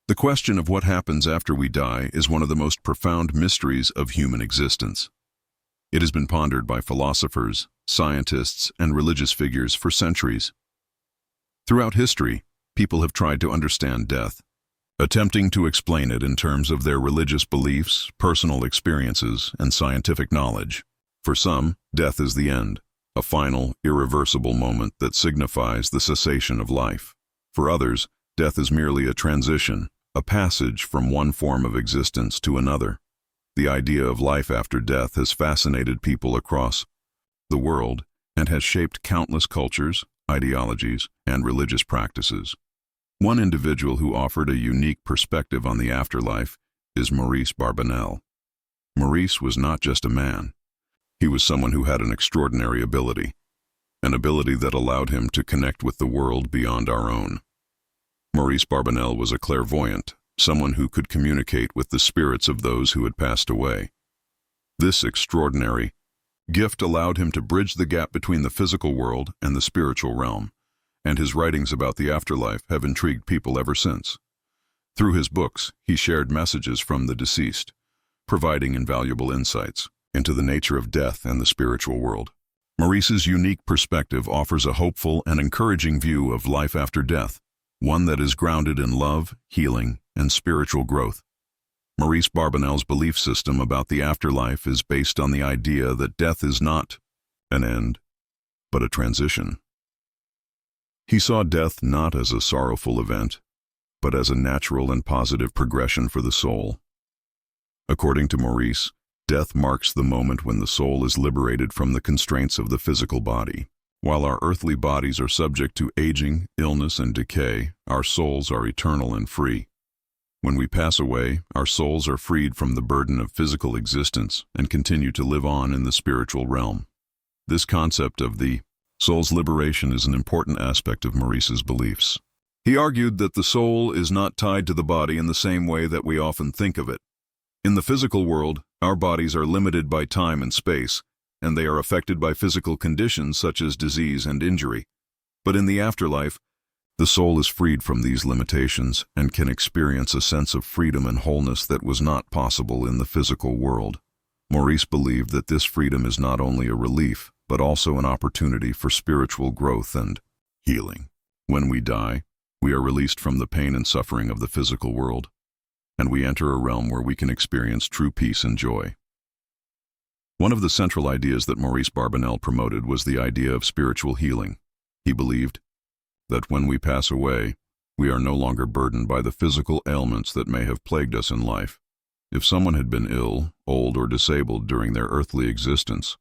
The question of what happens after we die is one of the most profound mysteries of human existence. It has been pondered by philosophers, scientists, and religious figures for centuries. Throughout history, people have tried to understand death, attempting to explain it in terms of their religious beliefs, personal experiences, and scientific knowledge. For some, death is the end, a final, irreversible moment that signifies the cessation of life. For others, death is merely a transition, a passage from one form of existence to another. The idea of life after death has fascinated people across the world and has shaped countless cultures, ideologies, and religious practices. One individual who offered a unique perspective on the afterlife is Maurice Barbanel. Maurice was not just a man. He was someone who had an extraordinary ability, an ability that allowed him to connect with the world beyond our own. Maurice Barbanel was a clairvoyant, someone who could communicate with the spirits of those who had passed away. This extraordinary gift allowed him to bridge the gap between the physical world and the spiritual realm, and his writings about the afterlife have intrigued people ever since. Through his books, he shared messages from the deceased, providing invaluable insights into the nature of death and the spiritual world. Maurice's unique perspective offers a hopeful and encouraging view of life after death, one that is grounded in love, healing, and spiritual growth. Maurice Barbanel's belief system about the afterlife is based on the idea that death is not an end, but a transition. He saw death not as a sorrowful event, but as a natural and positive progression for the soul. According to Maurice, death marks the moment when the soul is liberated from the constraints of the physical body. While our earthly bodies are subject to aging, illness, and decay, our souls are eternal and free. When we pass away, our souls are freed from the burden of physical existence and continue to live on in the spiritual realm. This concept of the soul's liberation is an important aspect of Maurice's beliefs. He argued that the soul is not tied to the body in the same way that we often think of it. In the physical world, our bodies are limited by time and space, and they are affected by physical conditions such as disease and injury. But in the afterlife, the soul is freed from these limitations and can experience a sense of freedom and wholeness that was not possible in the physical world. Maurice believed that this freedom is not only a relief, but also an opportunity for spiritual growth and healing. When we die, we are released from the pain and suffering of the physical world, and we enter a realm where we can experience true peace and joy. One of the central ideas that Maurice Barbanel promoted was the idea of spiritual healing. He believed that when we pass away, we are no longer burdened by the physical ailments that may have plagued us in life. If someone had been ill, old, or disabled during their earthly existence,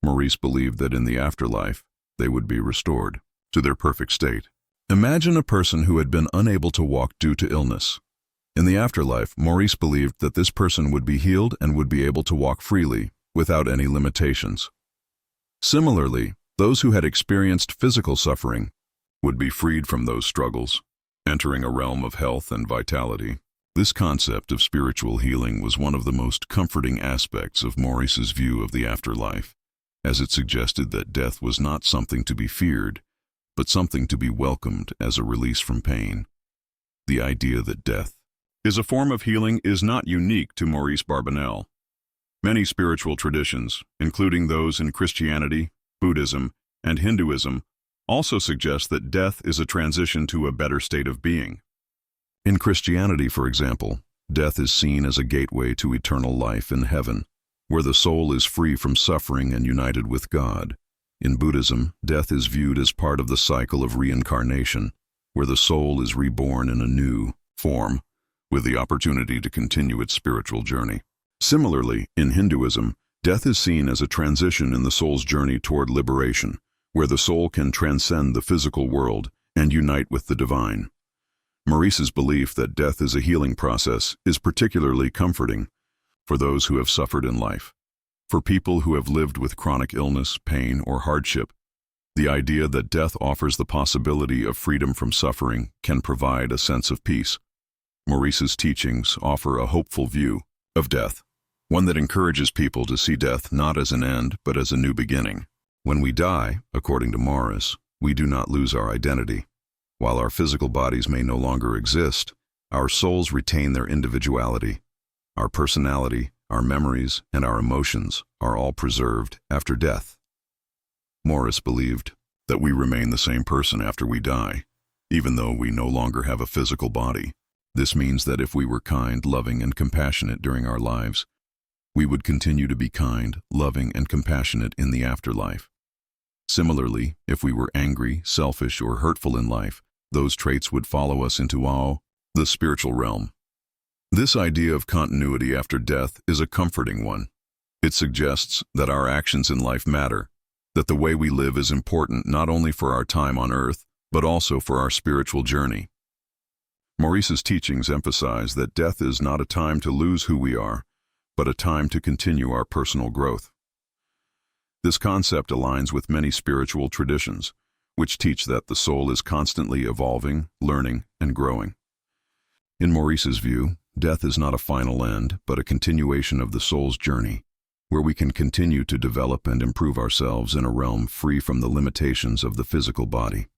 Maurice believed that in the afterlife, they would be restored to their perfect state. Imagine a person who had been unable to walk due to illness. In the afterlife, Maurice believed that this person would be healed and would be able to walk freely, without any limitations. Similarly, those who had experienced physical suffering would be freed from those struggles, entering a realm of health and vitality. This concept of spiritual healing was one of the most comforting aspects of Maurice's view of the afterlife, as it suggested that death was not something to be feared, but something to be welcomed as a release from pain. The idea that death is a form of healing is not unique to Maurice Barbanel. Many spiritual traditions, including those in Christianity, Buddhism, and Hinduism, also suggest that death is a transition to a better state of being. In Christianity, for example, death is seen as a gateway to eternal life in heaven, where the soul is free from suffering and united with God. In Buddhism, death is viewed as part of the cycle of reincarnation, where the soul is reborn in a new form, with the opportunity to continue its spiritual journey. Similarly, in Hinduism, death is seen as a transition in the soul's journey toward liberation, where the soul can transcend the physical world and unite with the divine. Maurice's belief that death is a healing process is particularly comforting for those who have suffered in life. For people who have lived with chronic illness, pain, or hardship, the idea that death offers the possibility of freedom from suffering can provide a sense of peace. Maurice's teachings offer a hopeful view of death, one that encourages people to see death not as an end, but as a new beginning. When we die, according to Maurice, we do not lose our identity. While our physical bodies may no longer exist, Our souls retain their individuality. Our personality, our memories, and our emotions are all preserved after death. Morris believed that we remain the same person after we die, even though we no longer have a physical body. This means that if we were kind, loving, and compassionate during our lives, we would continue to be kind, loving, and compassionate in the afterlife. Similarly, if we were angry, selfish, or hurtful in life, those traits would follow us into the spiritual realm. This idea of continuity after death is a comforting one. It suggests that our actions in life matter, that the way we live is important not only for our time on earth, but also for our spiritual journey. Maurice's teachings emphasize that death is not a time to lose who we are, but a time to continue our personal growth. This concept aligns with many spiritual traditions, which teach that the soul is constantly evolving, learning, and growing. In Maurice's view, death is not a final end, but a continuation of the soul's journey, where we can continue to develop and improve ourselves in a realm free from the limitations of the physical body.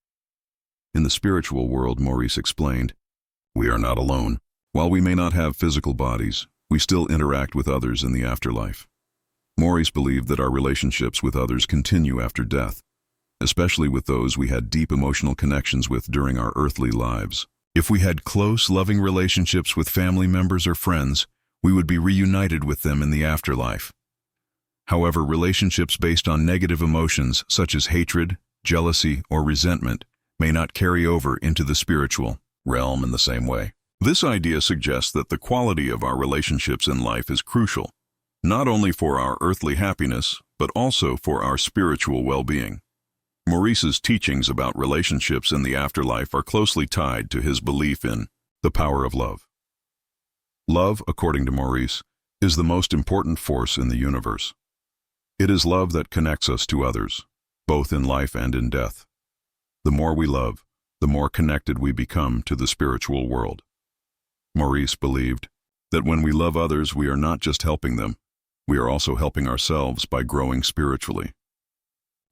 In the spiritual world, Maurice explained, "We are not alone. While we may not have physical bodies, we still interact with others in the afterlife." Maurice believed that our relationships with others continue after death, especially with those we had deep emotional connections with during our earthly lives. If we had close, loving relationships with family members or friends, we would be reunited with them in the afterlife. However, relationships based on negative emotions such as hatred, jealousy, or resentment may not carry over into the spiritual realm in the same way. This idea suggests that the quality of our relationships in life is crucial, not only for our earthly happiness, but also for our spiritual well-being. Maurice's teachings about relationships in the afterlife are closely tied to his belief in the power of love. Love, according to Maurice, is the most important force in the universe. It is love that connects us to others, both in life and in death. The more we love, the more connected we become to the spiritual world. Maurice believed that when we love others, we are not just helping them, we are also helping ourselves by growing spiritually.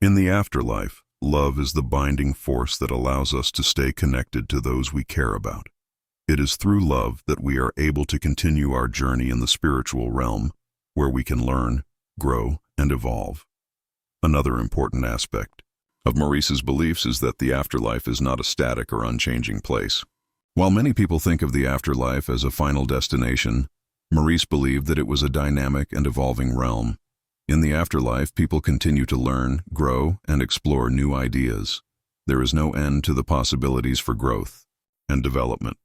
In the afterlife, love is the binding force that allows us to stay connected to those we care about. It is through love that we are able to continue our journey in the spiritual realm, where we can learn, grow, and evolve. Another important aspect of Maurice's beliefs is that the afterlife is not a static or unchanging place. While many people think of the afterlife as a final destination, Maurice believed that it was a dynamic and evolving realm. In the afterlife, people continue to learn, grow, and explore new ideas. There is no end to the possibilities for growth and development.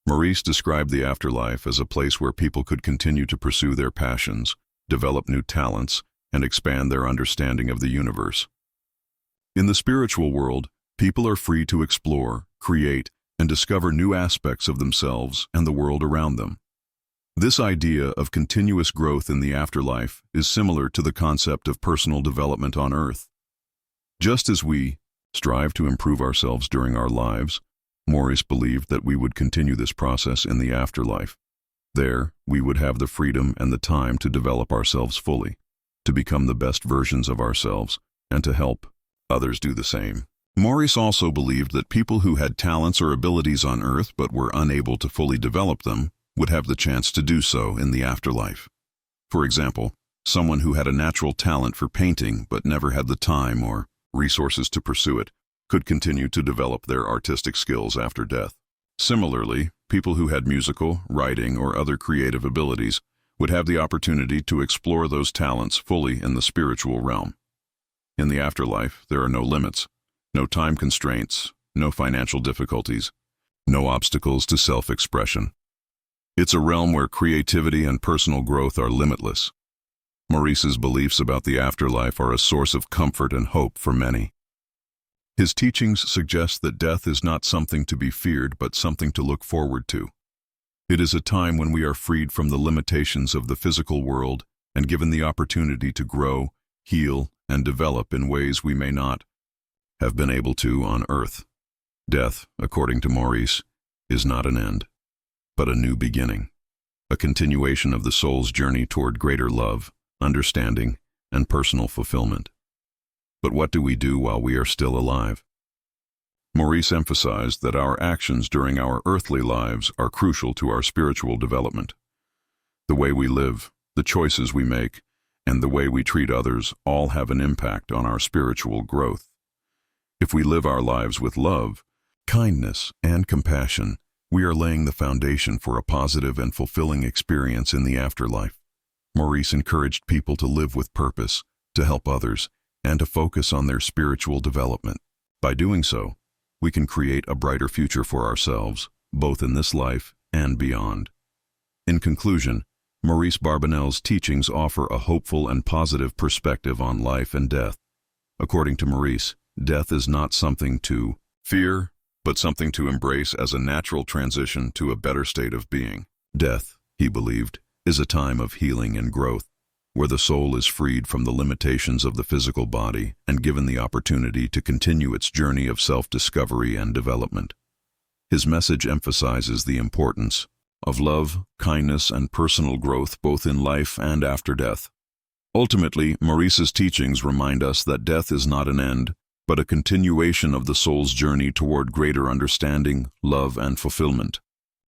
Maurice described the afterlife as a place where people could continue to pursue their passions, develop new talents, and expand their understanding of the universe. In the spiritual world, people are free to explore, create, and discover new aspects of themselves and the world around them. This idea of continuous growth in the afterlife is similar to the concept of personal development on earth. Just as we strive to improve ourselves during our lives, Maurice believed that we would continue this process in the afterlife. There, we would have the freedom and the time to develop ourselves fully, to become the best versions of ourselves, and to help others do the same. Maurice also believed that people who had talents or abilities on earth but were unable to fully develop them would have the chance to do so in the afterlife. For example, someone who had a natural talent for painting but never had the time or resources to pursue it could continue to develop their artistic skills after death. Similarly, people who had musical, writing, or other creative abilities would have the opportunity to explore those talents fully in the spiritual realm. In the afterlife, there are no limits, no time constraints, no financial difficulties, no obstacles to self-expression. It's a realm where creativity and personal growth are limitless. Maurice's beliefs about the afterlife are a source of comfort and hope for many. His teachings suggest that death is not something to be feared, but something to look forward to. It is a time when we are freed from the limitations of the physical world and given the opportunity to grow, heal, and develop in ways we may not have been able to on earth. Death, according to Maurice, is not an end, but a new beginning, a continuation of the soul's journey toward greater love, understanding, and personal fulfillment. But what do we do while we are still alive? Maurice emphasized that our actions during our earthly lives are crucial to our spiritual development. The way we live, the choices we make, and the way we treat others all have an impact on our spiritual growth. If we live our lives with love, kindness, and compassion, we are laying the foundation for a positive and fulfilling experience in the afterlife. Maurice encouraged people to live with purpose, to help others, and to focus on their spiritual development. By doing so, we can create a brighter future for ourselves, both in this life and beyond. In conclusion, Maurice Barbanel's teachings offer a hopeful and positive perspective on life and death. According to Maurice, death is not something to fear, but something to embrace as a natural transition to a better state of being. Death, he believed, is a time of healing and growth, where the soul is freed from the limitations of the physical body and given the opportunity to continue its journey of self-discovery and development. His message emphasizes the importance of love, kindness, and personal growth both in life and after death. Ultimately, Maurice's teachings remind us that death is not an end, but a continuation of the soul's journey toward greater understanding, love, and fulfillment.